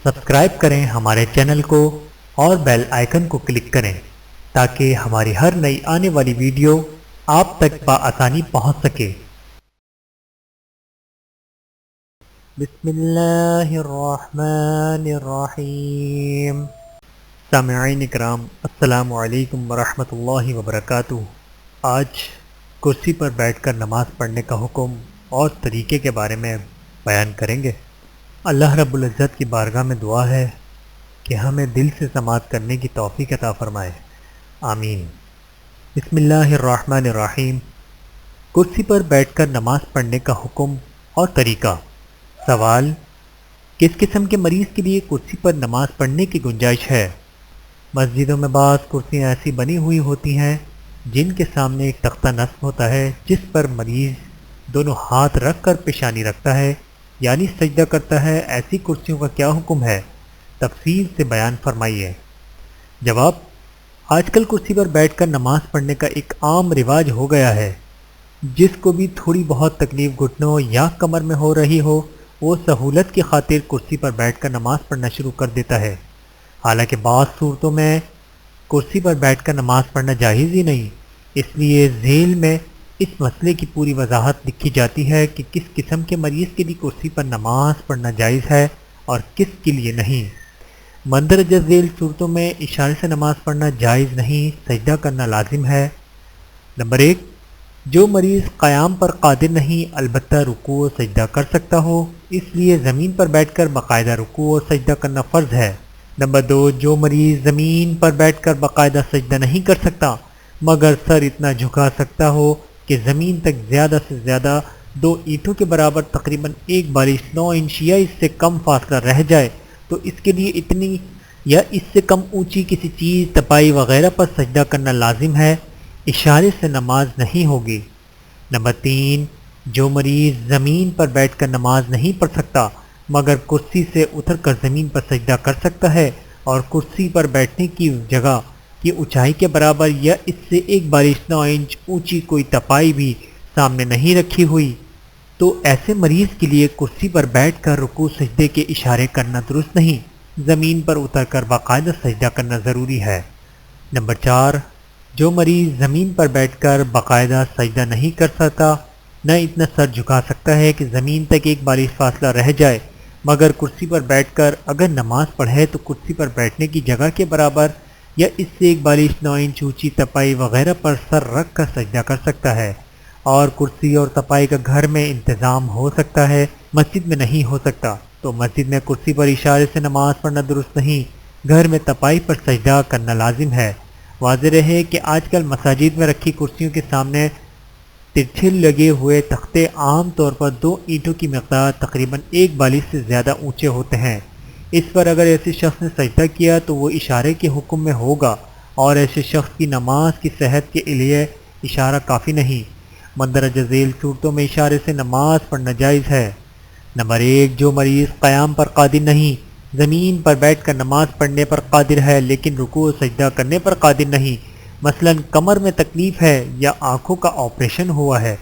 Subscribe کریں ہمارے channel کو اور بیل آئیکن کو کلک کریں تاکہ ہماری ہر نئی آنے والی ویڈیو آپ تک بآسانی پہنچ سکے۔ بسم اللہ الرحمن الرحیم۔ سامعین اکرام، السلام علیکم ورحمۃ اللہ وبرکاتہ۔ آج کرسی پر بیٹھ کر نماز پڑھنے کا حکم اور طریقے کے بارے میں بیان کریں گے۔ اللہ رب العزت کی بارگاہ میں دعا ہے کہ ہمیں دل سے سماعت کرنے کی توفیق عطا فرمائے، آمین۔ بسم اللہ الرحمن الرحیم۔ کرسی پر بیٹھ کر نماز پڑھنے کا حکم اور طریقہ۔ سوال: کس قسم کے مریض کے لیے کرسی پر نماز پڑھنے کی گنجائش ہے؟ مسجدوں میں بعض کرسیاں ایسی بنی ہوئی ہوتی ہیں جن کے سامنے ایک تختہ نصب ہوتا ہے جس پر مریض دونوں ہاتھ رکھ کر پیشانی رکھتا ہے یعنی سجدہ کرتا ہے۔ ایسی کرسیوں کا کیا حکم ہے؟ تفصیل سے بیان فرمائیے۔ جواب: آج کل کرسی پر بیٹھ کر نماز پڑھنے کا ایک عام رواج ہو گیا ہے۔ جس کو بھی تھوڑی بہت تکلیف گھٹنوں یا کمر میں ہو رہی ہو وہ سہولت کی خاطر کرسی پر بیٹھ کر نماز پڑھنا شروع کر دیتا ہے۔ حالانکہ بعض صورتوں میں کرسی پر بیٹھ کر نماز پڑھنا جائز ہی نہیں، اس لیے ذیل میں اس مسئلے کی پوری وضاحت لکھی جاتی ہے کہ کس قسم کے مریض کے لیے کرسی پر نماز پڑھنا جائز ہے اور کس کے لیے نہیں۔ مندرجہ ذیل صورتوں میں اشارے سے نماز پڑھنا جائز نہیں، سجدہ کرنا لازم ہے۔ نمبر 1، جو مریض قیام پر قادر نہیں البتہ رکوع و سجدہ کر سکتا ہو، اس لیے زمین پر بیٹھ کر باقاعدہ رکوع و سجدہ کرنا فرض ہے۔ نمبر 2، جو مریض زمین پر بیٹھ کر باقاعدہ سجدہ نہیں کر سکتا مگر سر اتنا جھکا سکتا ہو کہ زمین تک زیادہ سے زیادہ 2 اینٹوں کے برابر تقریباً 1/9 انچ یا اس سے کم فاصلہ رہ جائے تو اس کے لیے اتنی یا اس سے کم اونچی کسی چیز تپائی وغیرہ پر سجدہ کرنا لازم ہے، اشارے سے نماز نہیں ہوگی۔ نمبر 3، جو مریض زمین پر بیٹھ کر نماز نہیں پڑھ سکتا مگر کرسی سے اتر کر زمین پر سجدہ کر سکتا ہے اور کرسی پر بیٹھنے کی جگہ کی اونچائی کے برابر یا اس سے 1/9 انچ اونچی کوئی تپائی بھی سامنے نہیں رکھی ہوئی تو ایسے مریض کے لیے کرسی پر بیٹھ کر رکوع سجدے کے اشارے کرنا درست نہیں، زمین پر اتر کر باقاعدہ سجدہ کرنا ضروری ہے۔ نمبر 4، جو مریض زمین پر بیٹھ کر باقاعدہ سجدہ نہیں کر سکتا، نہ اتنا سر جھکا سکتا ہے کہ زمین تک 1 فاصلہ رہ جائے مگر کرسی پر بیٹھ کر اگر نماز پڑھے تو کرسی پر بیٹھنے کی جگہ کے برابر یا اس سے 1/9 انچ اونچی تپائی وغیرہ پر سر رکھ کر سجدہ کر سکتا ہے، اور کرسی اور تپائی کا گھر میں انتظام ہو سکتا ہے، مسجد میں نہیں ہو سکتا تو مسجد میں کرسی پر اشارے سے نماز پڑھنا درست نہیں، گھر میں تپائی پر سجدہ کرنا لازم ہے۔ واضح رہے کہ آج کل مساجد میں رکھی کرسیوں کے سامنے ترچھے لگے ہوئے تختے عام طور پر 2 اینٹوں کی مقدار تقریباً 1 سے زیادہ اونچے ہوتے ہیں۔ اس پر اگر ایسے شخص نے سجدہ کیا تو وہ اشارے کے حکم میں ہوگا اور ایسے شخص کی نماز کی صحت کے لیے اشارہ کافی نہیں۔ مندرجہ ذیل صورتوں میں اشارے سے نماز پڑھنا جائز ہے۔ نمبر 1، جو مریض قیام پر قادر نہیں، زمین پر بیٹھ کر نماز پڑھنے پر قادر ہے لیکن رکوع و سجدہ کرنے پر قادر نہیں، مثلا کمر میں تکلیف ہے یا آنکھوں کا آپریشن ہوا ہے،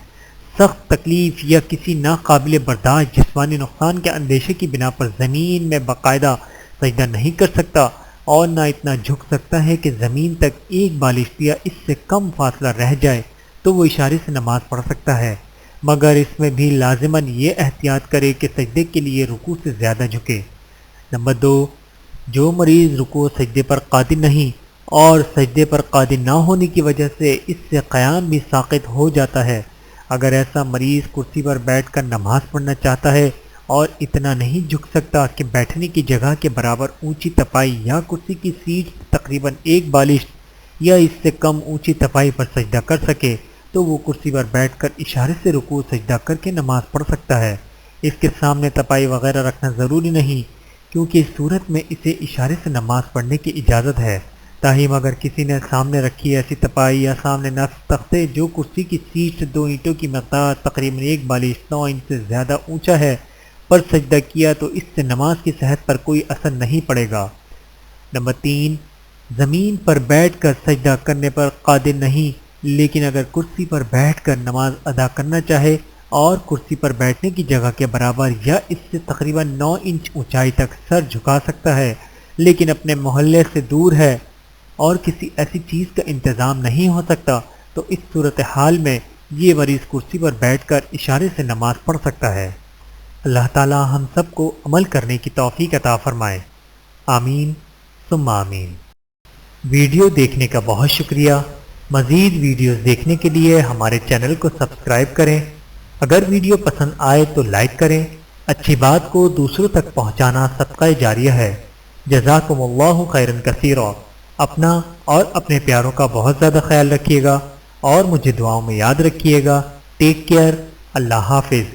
سخت تکلیف یا کسی ناقابل برداشت جسمانی نقصان کے اندیشے کی بنا پر زمین میں باقاعدہ سجدہ نہیں کر سکتا اور نہ اتنا جھک سکتا ہے کہ زمین تک 1 یا اس سے کم فاصلہ رہ جائے تو وہ اشارے سے نماز پڑھ سکتا ہے، مگر اس میں بھی لازماً یہ احتیاط کرے کہ سجدے کے لیے رکوع سے زیادہ جھکے۔ نمبر 2، جو مریض رکوع و سجدے پر قادر نہیں اور سجدے پر قادر نہ ہونے کی وجہ سے اس سے قیام بھی ساقط ہو جاتا ہے، اگر ایسا مریض کرسی پر بیٹھ کر نماز پڑھنا چاہتا ہے اور اتنا نہیں جھک سکتا کہ بیٹھنے کی جگہ کے برابر اونچی تپائی یا کرسی کی سیٹ تقریباً 1 یا اس سے کم اونچی تپائی پر سجدہ کر سکے تو وہ کرسی پر بیٹھ کر اشارے سے رکوع سجدہ کر کے نماز پڑھ سکتا ہے۔ اس کے سامنے تپائی وغیرہ رکھنا ضروری نہیں کیونکہ اس صورت میں اسے اشارے سے نماز پڑھنے کی اجازت ہے۔ تاہم اگر کسی نے سامنے رکھی ایسی تپائی یا سامنے نصب تختے جو کرسی کی سیٹ سے 2 اینٹوں کی مقدار تقریباً 1/9 انچ سے زیادہ اونچا ہے پر سجدہ کیا تو اس سے نماز کی صحت پر کوئی اثر نہیں پڑے گا۔ نمبر 3، زمین پر بیٹھ کر سجدہ کرنے پر قادر نہیں لیکن اگر کرسی پر بیٹھ کر نماز ادا کرنا چاہے اور کرسی پر بیٹھنے کی جگہ کے برابر یا اس سے تقریباً 9 انچ اونچائی تک سر جھکا سکتا ہے، لیکن اپنے محلے سے دور ہے اور کسی ایسی چیز کا انتظام نہیں ہو سکتا، تو اس صورتحال میں یہ مریض کرسی پر بیٹھ کر اشارے سے نماز پڑھ سکتا ہے۔ اللہ تعالی ہم سب کو عمل کرنے کی توفیق عطا فرمائے، آمین ثم آمین۔ ویڈیو دیکھنے کا بہت شکریہ۔ مزید ویڈیوز دیکھنے کے لیے ہمارے چینل کو سبسکرائب کریں۔ اگر ویڈیو پسند آئے تو لائک کریں۔ اچھی بات کو دوسروں تک پہنچانا صدقہ جاریہ ہے۔ جزاکم اللہ خیرا کثیرا۔ اپنا اور اپنے پیاروں کا بہت زیادہ خیال رکھیے گا اور مجھے دعاؤں میں یاد رکھیے گا۔ Take care. اللہ حافظ۔